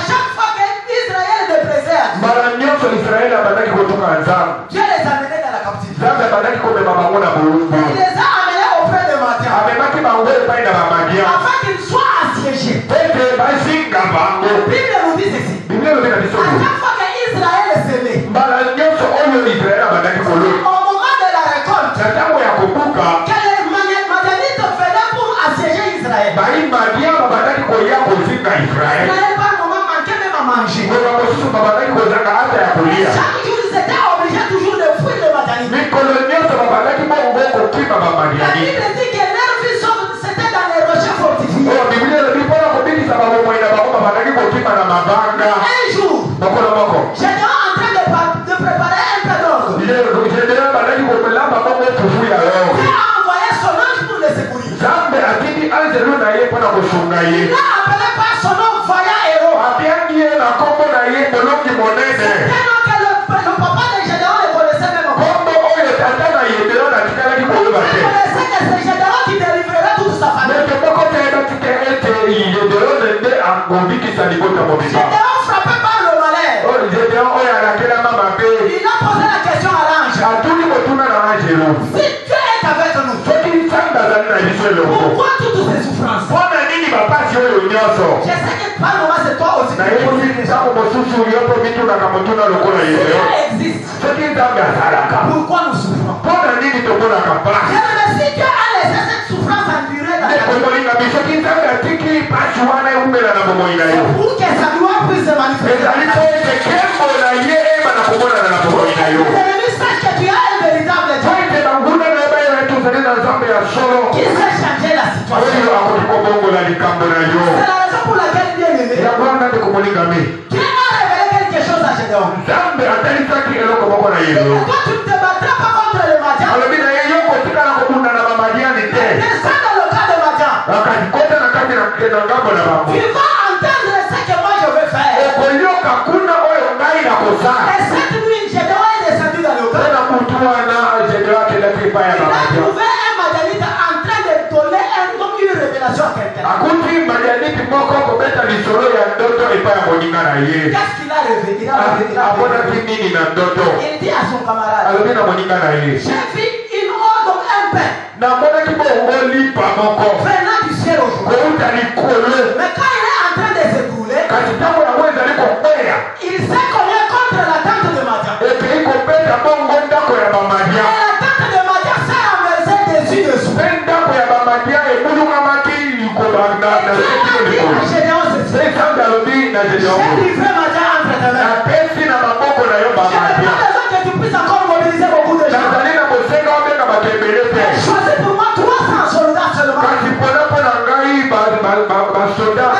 chaque fois qu'Israël est dépréserve, Dieu les a amenés dans la captivité. Il les a amenés auprès de Madian afin qu'ils soient assiégés. La Bible nous dit ceci. À chaque fois qu'Israël est semé, au moment de la récolte, que les Madianites venaient pour assiéger Israël. Israël par moment manquait même à manger. Et chaque jour, ils étaient obligés toujours de fuir les Madianites. La Bible dit que leur vie c'était dans les rochers fortifiés. Un jour, j'étais en train de préparer un peu d'ordre. Dieu a envoyé son ange pour les secourir. Il n'a appelé par son nom vaillant héros. C'est un nom que le papa de Gédéon le connaissait même encore. Il connaissait que c'est Gédéon qui délivrerait toute sa famille. Gédéon frappé par le malheur. Il a posé la question à l'ange. Si Dieu est avec nous, pourquoi toutes ces souffrances? Je sais que par le moment c'est toi aussi. Dieu existe. Pourquoi nous souffrons? Si Dieu a laissé cette souffrance endurer dans la vie, pour que sa gloire puisse se manifester. L'ennemi sache que tu as un véritable Dieu qui sait changer la situation. C'est la raison pour laquelle Dieu aimé. Dieu a révélé quelque chose à Gédéon. Toi tu ne te battras pas contre les Madians. Descends dans le cas de Madian. Tu vas entendre ce que moi je veux faire. Et cette nuit, Gédéon est descendu dans le camp. Il a trouvé un Madianite en train de donner une révélation à quelqu'un. Qu'est-ce qu'il a rêvé? Il dit à son camarade, j'ai vu une eau dans un pain venant du ciel aujourd'hui. Mais quand il est en train de s'écrouler, il s'est cogné contre la tente de Madian. Et la tente de Madian s'est renversée dessus dessous. Et Dieu a dit à Gédéon ceci, j'ai livré Madian entre tes mains. Je n'ai pas besoin que tu puisses encore mobiliser beaucoup de gens. Choisis pour moi 300 soldats seulement.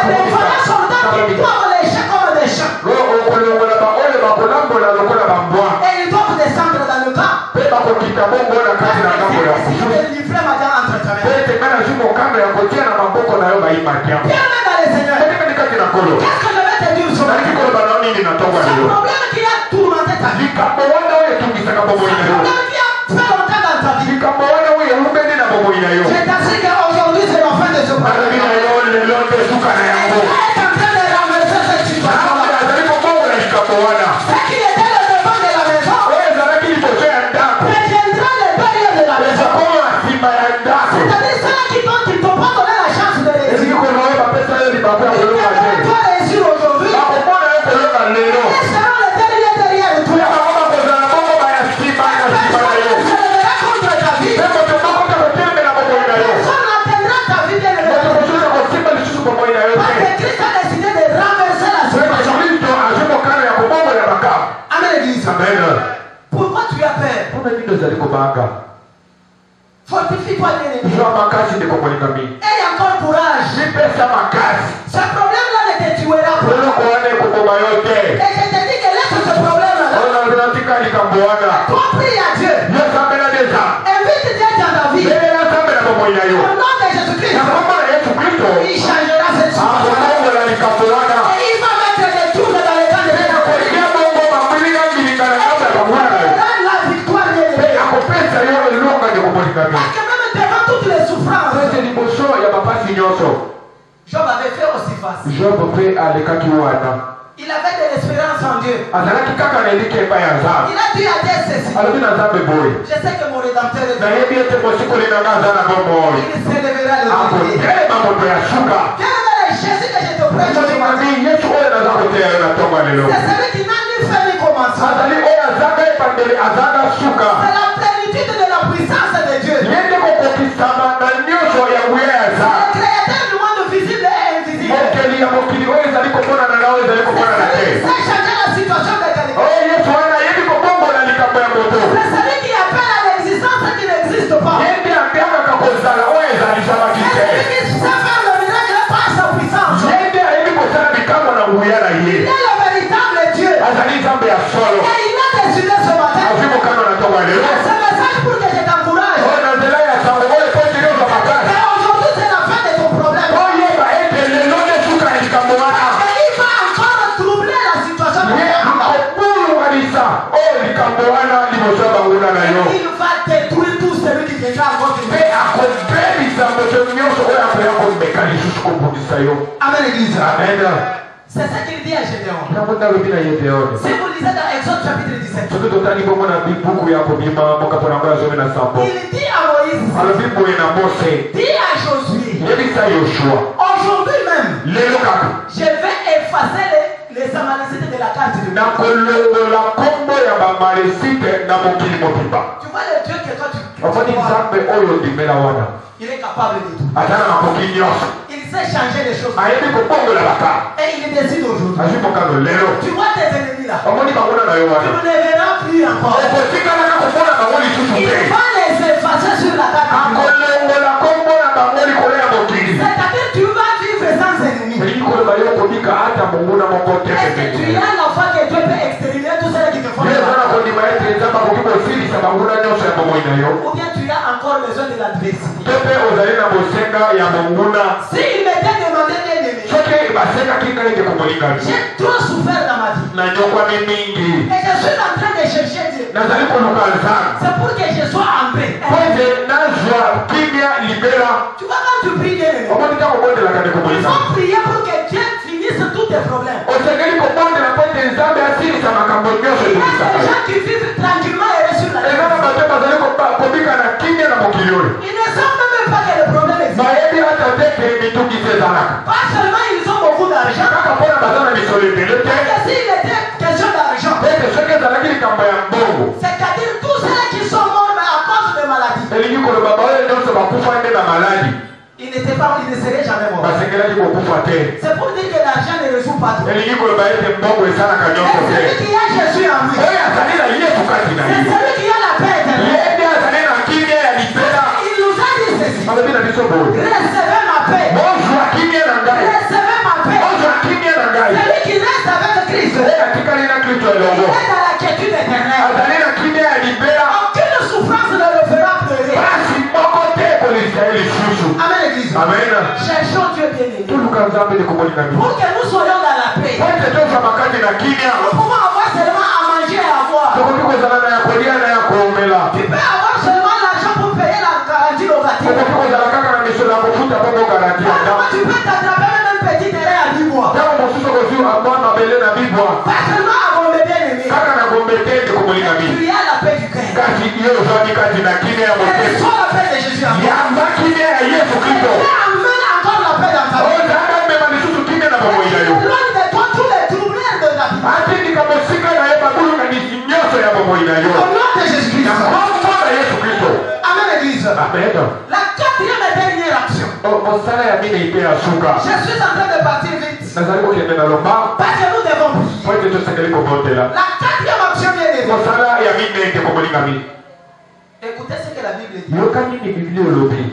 Mais des vrais soldats qui doivent les chiens comme des chiens. Et ils doivent descendre dans le camp. Je livrer Madian entre tes mains. Bien même dans les seigneurs. Qu'est-ce que je vais te dire sur le problème qui a tourmenté ta vie? Le problème qui a fait longtemps dans ta vie. Je t'assure qu'aujourd'hui c'est la fin de ce problème. Et Dieu est en train de renverser cette situation-là. Ce qui était le devant de la maison deviendra le derrière de la maison. C'est-à-dire ceux qui t'ont pas donné la chance de réussir. Ils vont réussir aujourd'hui. Ils seront le derrière de toi. Contre ta vie. Personne n'atteindra ta vie bien aimée. Parce que Christ a décidé de renverser la situation. Amen l'église. Pourquoi tu as peur? Fortifie-toi bien aimé. Aie encore courage. Ce problème-là ne te tuera pas. Et je te dis que laisse ce problème-là. Compris à Dieu. Invite Dieu dans ta vie. Au nom de Jésus-Christ. Il changera cette situation. Et il va mettre des trous dans les dents de Dieu. La victoire de Dieu. Parce que même devant toutes les souffrances, Job avait fait aussi face. Job pe alekaki wana. Il avait de l'espérance en Dieu. Azalaki kaka na eliki epai ya Nzambe. Il a dit à Dieu ceci. Alobi na Nzambe boye. Je sais que mon rédempteur est Nayebi ete mosikoli na nga aza na bomoi. il s'élèvera le vérité. Akotelema moto ya suka. Quel est Jésus que je te prêche ce matin? Nabi Yesu oyo naza koteya yo na ntongo ya lelo. C'est celui qui n'a ni fin ni commencement. Azali oyo azanga ebandeli azanga suka. C'est la plénitude de la puissance de Dieu. Ye nde kokokisama na nyonso ya nguya ya Le Nzambe. créateur du monde visible et invisible. Mokeli ya mokili oyo ezali komonana na oyo ezali komonana te. C'est celui qui sait changer la situation de quelqu'un. Oyo Yesu wana ayebi kobongola likambo ya moto. C'est celui qui appelle à l'existence ce qui n'existe pas. Ye nde apiakaka kozala oyo ezalisamaki C'est te. celui qui sait faire le miracle par sa puissance. Ye nde ayebi kosala bikambo na nguya na ye. Il est le véritable Dieu. Azali Nzambe ya solo. Et il a décidé ce matin. Azwi mokano na ntongo ya lelo. Ce message pour que je t'encourage. Oyo na nzela ya sango oyo ekoti nyonso makasi. Et aujourd'hui, c'est la fin de ton problème. Oyeba ete lelo nde suka ya likambo wana. Et il va encore troubler la situation de Ye akobulukanisa oyo likambo wana liboso ya banguna na yo. il va détruire tout celui qui viendra encore te Mpe akobebisa moto nyonso oyo akoya komeka lisusu kobundisa yo. Amen, l'église. Amen. C'est ce qu'il dit à Gédéon. Yango nde alobi na ye Gedeoni. Si vous lisez dans Exode chapitre 17, soki totali bongo na buku ya kobima mokapo na yango ya zomi na sambo il dit à Moïse, alobi boye na Mose dis à Josué, yebisa Yoshua aujourd'hui même, lelo kaka je vais effacer les Amalécites de la carte du monde. nakolongola kombo ya bamaresite na mokili mobimba. Tu vois le Dieu que toi ofoni tu Nzambe oyo ndimela wana il est capable de tout. aza na makoki nyonso Il sait changer les choses. ayebi kobongola baka Et il décide aujourd'hui. azwi mokano lelo Tu vois tes ennemis là. omoni banguna na yo Tu wana ne les verras plus encore. okotikalaka komona bango lisusu Il te va les effacer sur la carte du monde. akolongola kombo na bango likolo ya mokili C'est-à-dire tu vas vivre sans ennemis. elingi koloba yo kobika ata monguna moko te Est-ce que tu as la foi que Dieu peut exterminer tous ceux qui te font ye eza na mal? kondima ete nzambe akoki kosilisa banguna nyonso ya bomoi na yo Ou bien tu as encore besoin de l'adversité. te mpe ozali na bosenga ya monguna S'il m'était demandé bien aimé, soki basengaki ngai ete komolingami j'ai trop souffert dans ma vie. nanyokwami mingi Et je suis en train de chercher Dieu. nazali koluka nzambe C'est pour que je sois en paix. po ete nazwa kimia libela Tu vois quand tu pries bien aimé, omoni ntango obondelaka nde il komolingami faut prier pour que Dieu finisse tous tes problèmes. osengeli kobondela po ete nzambe asilisa makambo nyonso Il y a des etumisaka gens qui vivent tranquillement et sur la eza na terre. bato bazali kobika na kimia na mokili oyo Ils ne savent même pas que le problème existe. bayebi ata te ete mitungisi ezalaka Pas seulement ils ont beaucoup d'argent, kaka mpona baza na misolo ebele te mais que s'il était question d'argent, ete soki ezalaki likambo ya mbongo c'est-à-dire tous ceux qui sont morts mais à cause de maladies, elingi koloba baoyo nyonso bakufa nde na maladi ils ne seraient jamais morts. basengelaki kokufa te C'est pour dire que l'argent ne résout pas tout. elingi koloba ete mbongo esalaka Mais nyonso te celui qui a Jésus en lui, oyo azali na yesu kati na c'est ye celui qui a la paix éternelle. ye nde azali na kimia ya libela Il nous a dit ceci. alobi na biso boye Recevez ma paix. ozwa kimia na ngai Recevez ma paix. ozwa kimia na ngai Celui qui reste avec Christ, oyo atikali na kristo il elongo est dans la quiétude éternelle. azali na kimia ya libela Aucune souffrance ne le fera pleurer. pasi moko te kolisa ye lisusu Amen, l'église. amen Cherchons Dieu bien-aimé. toluka nzambe likomolinami Pour que nous soyons dans la paix. po ete tozwa makati na kimia Nous pouvons avoir seulement à manger et à boire. tokoki kozala na ya kolia na ya komela Tu peux avoir seulement l'argent pour payer la garantie locative. okoki kozala kaka na misolo ya kofuta mpo bogaranti ya Parfois, tu peux t'attraper même un petit terrain à 10 mois. ntango mosusu okozwi amwa mabele na bibwa Pas seulement à mon bien-aimé. kaka na gombe te ekomolinami Tu as la paix du cœur. kasi ye ozwami kati na kimia ya Et motema reçois la paix de Jésus en toi. yamba kimia ya yesu Et kristo amène encore la paix dans ta vie. ozanga mema lisusu kimia na bomoi na yo Éloigne de toi tous les troubleurs de ta vie. atindika mosika na ye babulukanisi nyonso ya bomoi na yo Au nom de Jésus-Christ. na kombo na yesu kristo Amen, l'église. amen La quatrième et dernière action. mosala ya minei mpe ya suka Je suis en train de partir vite. nazali kokende na lomba Parce que nous devons prier. po ete tosengeli kobondela La quatrième action bien aimée. mosala ya minei te komoningami Écoutez ce que la Bible dit. yoka nini biblia olobi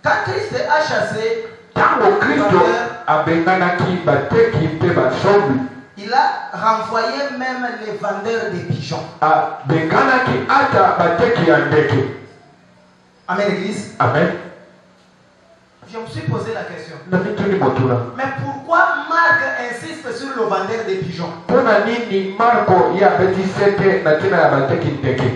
Quand Christ a chassé, ntango kristo abenganaki bateki mpe basombi il a renvoyé même les vendeurs des pigeons. abenganaki ata bateki ya ndeke Amen, l'église. amen Je me suis posé la question. namituni motuna Mais pourquoi Marc insiste sur le vendeur des pigeons? mpona nini marko ye abetisi ete na ntina ya bateki ndeke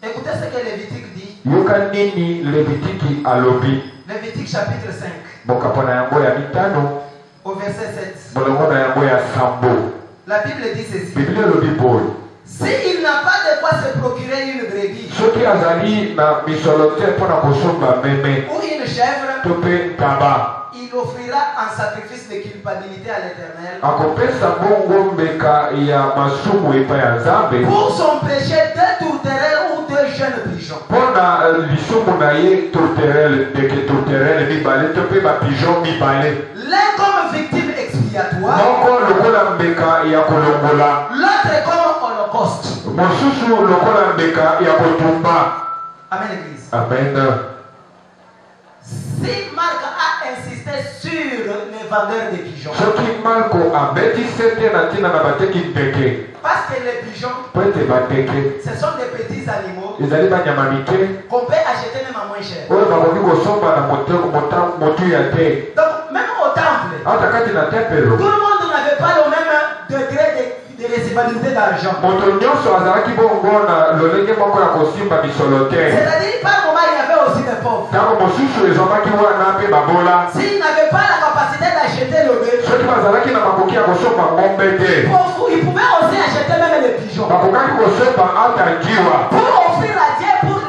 Écoutez ce que Lévitique dit. yoka nini levitiki alobi Lévitique chapitre 5. Bokapona yango ya mitano. Au verset 7. Bolongo na yango ya sambo. La Bible dit ceci. Biblia lobi boy. S'il n'a pas de quoi se procurer une brebis Soki azali na misolote pona kosomba meme. ou une chèvre, Tope taba. il offrira en sacrifice de culpabilité à l'Éternel Akopesa bongo mbeka ya masumu epa ya Nzambe. pour son péché 2 tourterelles ou 2 jeunes pigeons. Pona lisumu na ye tourterelle, ndeke tourterelle mibale tope ba pigeon mibale. L'un comme victime expiatoire, Moko lokola mbeka ya kolongola. l'autre comme holocauste. Mosusu lokola mbeka ya kotumba. Amen, Église. Amen. Si Marc a insisté sur les vendeurs de pigeons, Soki Marko abeti sete na tina na bateki ndeke. parce que les pigeons, Po ete bandeke ce sont des petits animaux ezali banyama mike qu'on peut acheter même à moins cher. oyo bakoki kosomba na motu ya te. Donc, même au temple, Ata kati na tempelo tout le monde n'avait pas le même degré de recevabilité d'argent. moto nyonso azalaki bongo na lolenge moko ya kosimba misolo te. C'est-à-dire, par moment, il y avait aussi des pauvres. Ntango mosusu ezwamaki wana mpe babola. S'ils n'avaient pas la capacité d'acheter le bœuf, Soki bazalaki na makoki ya kosomba ngombe te, ils pouvaient aussi acheter même les pigeons. bakokaki kosomba ata njiwa Pour offrir à Dieu pour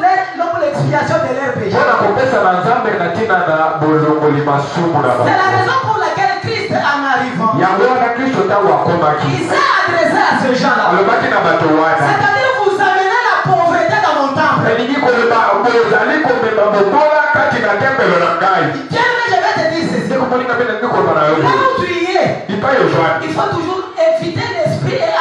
l'expiation de leurs péchés. mpona kopesa na Nzambe na ntina na bolongoli masumu na C'est la bango. raison pour laquelle Christ, en arrivant, Yango wana Kristo ntango akomaki il s'est adressé à ces gens-là. alobaki na bato wana C'est-à-dire, vous amenez la pauvreté dans mon temple. elingi koloba bozali komema mobola kati na tempelo na ngai. Bien, mais je vais te dire ceci. Ndeko moninga mpe nalingi koloba na yo Là où tu y es, ipai ozwani il faut toujours éviter l'esprit et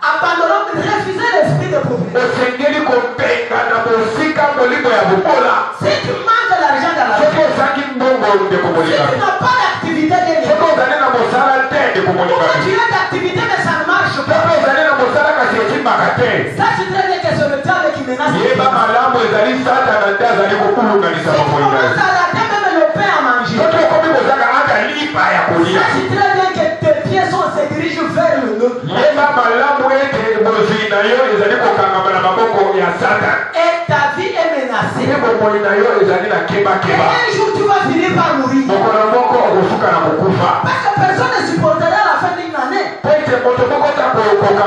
abandonner, refuser l'esprit de pauvreté. osengeli kopenga na mosika molimo ya bobola. Si tu manques l'argent dans la Soki vie, ozangi mbongo ndeko si moninga, tu n'as pas d'activité bien soki ozali na mosala te ndeko ou moninga, que tu as d'activité mais ça ne marche soki pas, ozali na mosala kasi esimbaka te, sache très bien que c'est le diable qui menace. yeba malamu ezali satana nde azali kokulunganisa Si tu bamoninga. commences à rater même le pain à manger, Soki okomi kozanga ata lipa ya kolia, sache très bien que tes pieds se dirigent vers le nœud. yeba malamu ete bozwi na yo ezali kokangama na maboko ya satana. Et ta vie est menacée. Ye bomoi na yo ezali na Et kebakeba. un jour tu vas finir par mourir. Mokolo moko okosuka na kokufa. Parce que personne ne supportera la fin d'une année. Po ete moto moko ta kokoka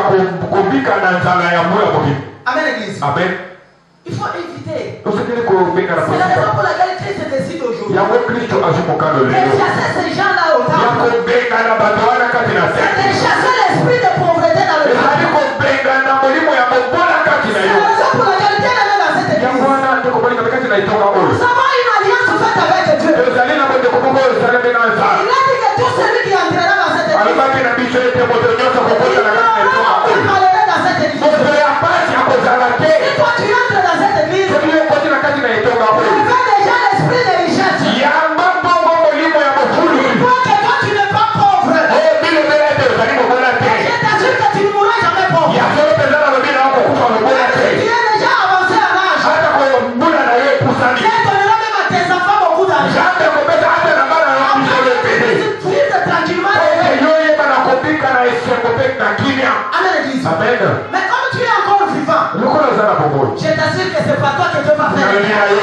kobika na nzala ya moya mokili. Amen, Église. Amen. Il faut éviter. Osengeli kobenga na C'est la raison kosika. pour laquelle Christ décide aujourd'hui Yango Kristo azwi mokano de lelo. chasser ces gens-là au Ya temple. kobenga na bato wana kati na C'est de te. chasser l'esprit de pauvreté dans le Ezali temple. kobenga na molimo ya mobola kati na C'est yo. la raison pour laquelle Dieu est dans cette Yango église. wana ndeko moninga mpe kati na etonga oyo. Nous avons une alliance faite avec Dieu. Ezali na bondeko moko oyo esalemi na nzala. Il a dit que tout celui qui entrera dans cette église, Alobaki na biso ete moto nyonso il kokota na kati na n'aura etonga aucun oyo. malheur dans cette église. Moto ya pasi ya kozala te. Si toi tu entres dans cette église, Soki yo okoti na kati na etonga tu oyo. fais déjà l'esprit de richesse. Yamba bongo molimo ya mofulu. Il faut que toi tu n'es pas pauvre. Oyo bilobela ete ozali mobola te. Je t'assure que tu ne mourras jamais pauvre. Ya solo mpenza na lobi na yo kokufa mobola Si tu te. es déjà avancé en âge, Ata kombula na yo epusani. Dieu donnera même à tes enfants beaucoup d'argent. Jambe kopesa ata na bana na yo bisolo epele. Tu vis tranquillement. Ete yo yeba na kobika na esengo mpe na kimia. Amen, Église. Amen. Mais comme tu es encore vivant, Lokola oza na bomoi. je t'assure que c'est pas toi que Dieu va faire. Nalobi na yo